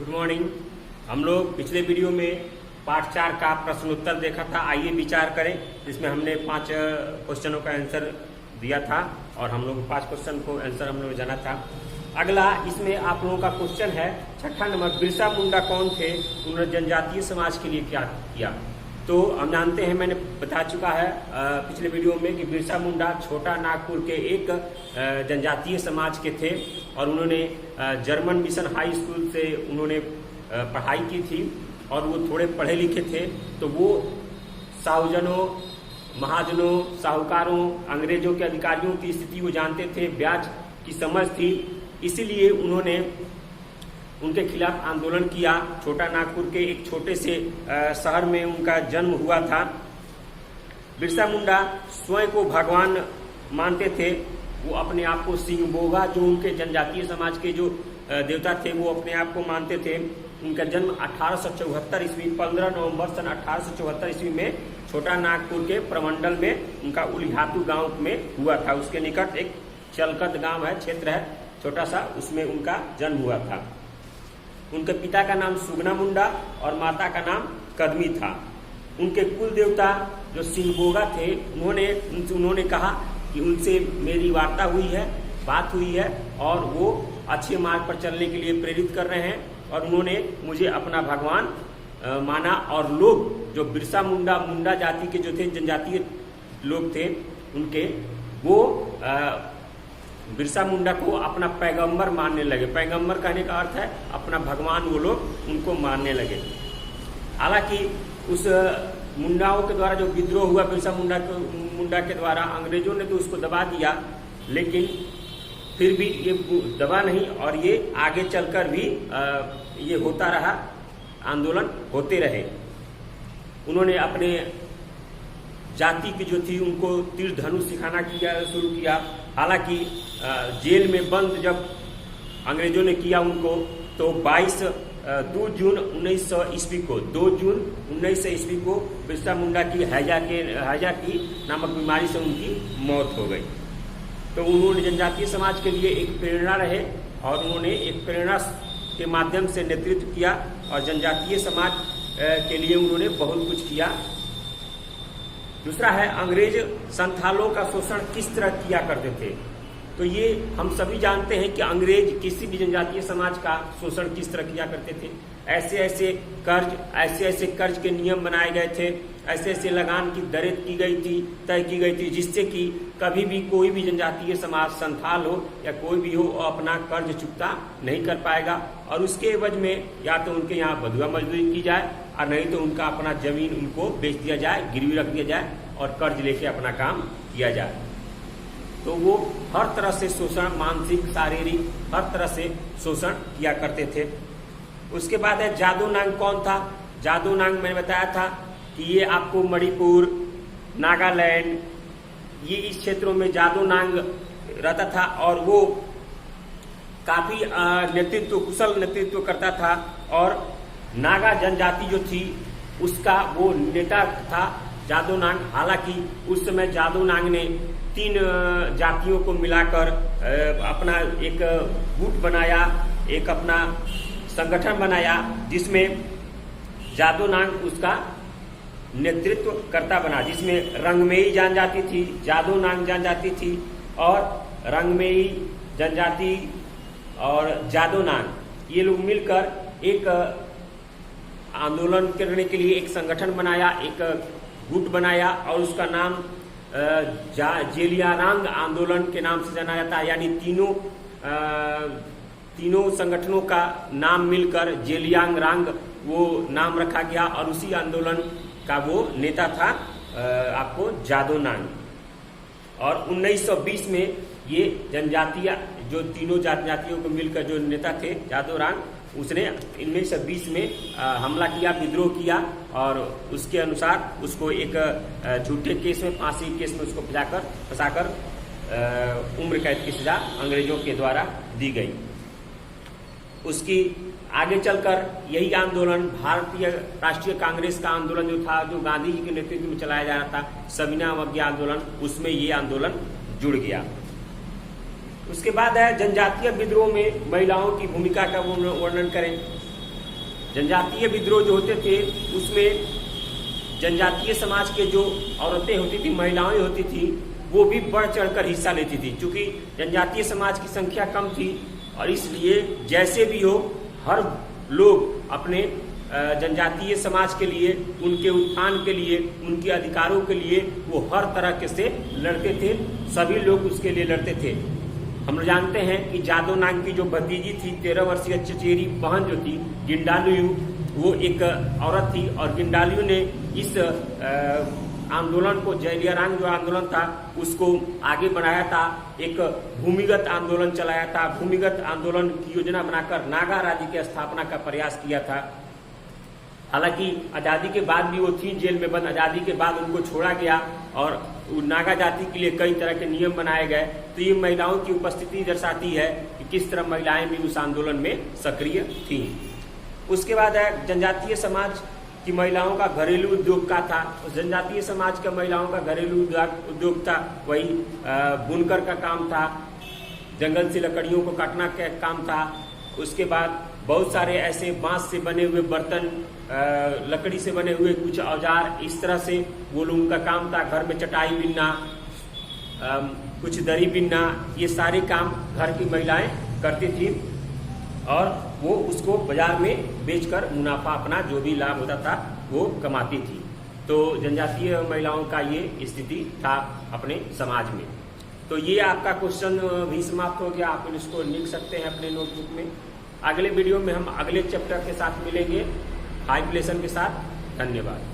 Good morning. हम लोग पिछले वीडियो में पार्ट 4 का प्रश्नोत्तर देखा था। आइए विचार करें। इसमें हमने 5 क्वेश्चनों का आंसर दिया था और हम लोग 5 क्वेश्चन को आंसर हम लोग जाना था। अगला इसमें आप लोगों का क्वेश्चन है 6ठा नंबर, बिरसा मुंडा कौन थे, उन्होंने जनजातीय समाज के लिए क्या किया। तो हम जानते हैं, मैंने बता चुका है पिछले वीडियो में कि बिरसा मुंडा छोटा नागपुर के एक जनजातीय समाज के थे और उन्होंने जर्मन मिशन हाई स्कूल से उन्होंने पढ़ाई की थी और वो थोड़े पढ़े लिखे थे। तो वो साहूजनों, महाजनों, साहूकारों, अंग्रेजों के अधिकारियों की स्थिति वो जानते थे, ब्याज की समझ थी, इसीलिए उन्होंने उनके खिलाफ आंदोलन किया। छोटा नागपुर के एक छोटे से शहर में उनका जन्म हुआ था। बिरसा मुंडा स्वयं को भगवान मानते थे। वो अपने आप को सिंहबोगा, जो उनके जनजातीय समाज के जो देवता थे, वो अपने आप को मानते थे। उनका जन्म 1874 ईस्वी 15 नवंबर सन 1874 ईस्वी में छोटा नागपुर के प्रमंडल में उनका उलिहातू गांव में हुआ था। उसके निकट एक चलकत गांव है, क्षेत्र है छोटा सा, उसमें उनका जन्म हुआ था। उनके पिता का नाम सुगना मुंडा और माता का नाम कदमी था। उनके कुल देवता जो सिंहबोगा थे, उन्होंने कहा कि उनसे मेरी वार्ता हुई है, बात हुई है और वो अच्छे मार्ग पर चलने के लिए प्रेरित कर रहे हैं और उन्होंने मुझे अपना भगवान माना। और लोग जो बिरसा मुंडा जाति के जो थे, जनजातीय लोग थे उनके, वो बिरसा मुंडा को अपना पैगंबर मानने लगे। पैगंबर कहने का अर्थ है अपना भगवान, वो लोग उनको मानने लगे। हालांकि उस मुंडाओं के द्वारा जो विद्रोह हुआ बिरसा मुंडा के द्वारा, अंग्रेजों ने तो उसको दबा दिया, लेकिन फिर भी ये दबा नहीं और ये आगे चलकर भी ये होता रहा, आंदोलन होते रहे। उन्होंने अपने जाति की जो थी उनको तीर धनुष सिखाना शुरू किया। हालांकि जेल में बंद जब अंग्रेजों ने किया उनको, तो 2 जून 1900 ईस्वी को 2 जून 1900 ईस्वी को बिरसा मुंडा की हैजा की नामक बीमारी से उनकी मौत हो गई। तो उन्होंने जनजातीय समाज के लिए एक प्रेरणा रहे और उन्होंने एक प्रेरणा के माध्यम से नेतृत्व किया और जनजातीय समाज के लिए उन्होंने बहुत कुछ किया। दूसरा है, अंग्रेज संथालों का शोषण किस तरह किया करते थे। तो ये हम सभी जानते हैं कि अंग्रेज किसी भी जनजातीय समाज का शोषण किस तरह किया करते थे। ऐसे ऐसे कर्ज के नियम बनाए गए थे, ऐसे लगान की दरें तय की गई थी, जिससे कि कभी भी कोई भी जनजातीय समाज, संथाल हो या कोई भी हो, अपना कर्ज चुकता नहीं कर पाएगा और उसके एवज में या तो उनके यहाँ बधुआ मजदूरी की जाए और नहीं तो उनका अपना जमीन उनको बेच दिया जाए, गिरवी रख दिया जाए और कर्ज लेके अपना काम किया जाए। तो वो हर तरह से शोषण, मानसिक, शारीरिक, हर तरह से शोषण किया करते थे। उसके बाद है जादू नांग कौन था। जादू नांग मैंने बताया था कि ये आपको मणिपुर, नागालैंड, ये इस क्षेत्रों में जादू नांग रहता था और वो काफी कुशल नेतृत्व करता था और नागा जनजाति जो थी उसका वो नेता था जादू नांग। हालांकि उस समय जादू नांग ने 3 जातियों को मिलाकर अपना एक गुट बनाया, एक अपना संगठन बनाया, जिसमें जादू नांग उसका नेतृत्व करता बना, जिसमें रंगमेई जनजाति थी, जादू नांग जनजाति थी और रंगमेई जनजाति और जादू नांग, ये लोग मिलकर एक आंदोलन करने के लिए एक संगठन बनाया, एक गुट बनाया और उसका नाम जेलियांग आंदोलन के नाम से जाना जाता है। यानी तीनों संगठनों का नाम मिलकर जेलियांग वो नाम रखा गया और उसी आंदोलन का वो नेता था आपको जादू नांग। और 1920 में ये जनजातीय जो तीनों जातियों को मिलकर जो नेता थे जादू नांग, उसने 1920 में हमला किया, विद्रोह किया और उसके अनुसार उसको एक झूठे केस में, फांसी केस में उसको फंसाकर उम्र कैद की सजा अंग्रेजों के द्वारा दी गई। उसकी आगे चलकर यही आंदोलन भारतीय राष्ट्रीय कांग्रेस का आंदोलन जो था, जो गांधी जी के नेतृत्व में चलाया जा रहा था, सविना अवज्ञा आंदोलन, उसमें ये आंदोलन जुड़ गया। उसके बाद है जनजातीय विद्रोह में महिलाओं की भूमिका का वर्णन करें। जनजातीय विद्रोह जो होते थे उसमें जनजातीय समाज के जो औरतें होती थी, महिलाएं होती थी, वो भी बढ़ चढ़कर हिस्सा लेती थी। क्योंकि जनजातीय समाज की संख्या कम थी और इसलिए जैसे भी हो हर लोग अपने जनजातीय समाज के लिए, उनके उत्थान के लिए, उनके अधिकारों के लिए वो हर तरह से लड़ते थे। सभी लोग उसके लिए लड़ते थे। हम लोग जानते हैं कि जादो नाग की जो भतीजी थी, 13 वर्षीय चचेरी बहन जो थी गिंडालुयू, वो एक औरत थी और गिंडालुयू ने इस आंदोलन को, जयलियारांग जो आंदोलन था उसको आगे बढ़ाया था। एक भूमिगत आंदोलन चलाया था। भूमिगत आंदोलन की योजना बनाकर नागा राज्य की स्थापना का प्रयास किया था। हालांकि आज़ादी के बाद भी वो थी जेल में बंद। आज़ादी के बाद उनको छोड़ा गया और नागा जाति के लिए कई तरह के नियम बनाए गए। तो ये महिलाओं की उपस्थिति दर्शाती है कि किस तरह महिलाएं भी उस आंदोलन में सक्रिय थीं। उसके बाद है जनजातीय समाज की महिलाओं का घरेलू उद्योग का था। उस जनजातीय समाज के महिलाओं का घरेलू उद्योग था, वही बुनकर का काम था, जंगल से लकड़ियों को काटना का काम था। उसके बाद बहुत सारे ऐसे बांस से बने हुए बर्तन, लकड़ी से बने हुए कुछ औजार, इस तरह से वो लोगों का काम था। घर में चटाई बिनना, कुछ दरी बिनना, ये सारे काम घर की महिलाएं करती थी और वो उसको बाजार में बेचकर मुनाफा, अपना जो भी लाभ होता था वो कमाती थी। तो जनजातीय महिलाओं का ये स्थिति था अपने समाज में। तो ये आपका क्वेश्चन भी समाप्त हो गया। आप इसको लिख सकते हैं अपने नोटबुक में। अगले वीडियो में हम अगले चैप्टर के साथ मिलेंगे, 5 लेसन के साथ। धन्यवाद।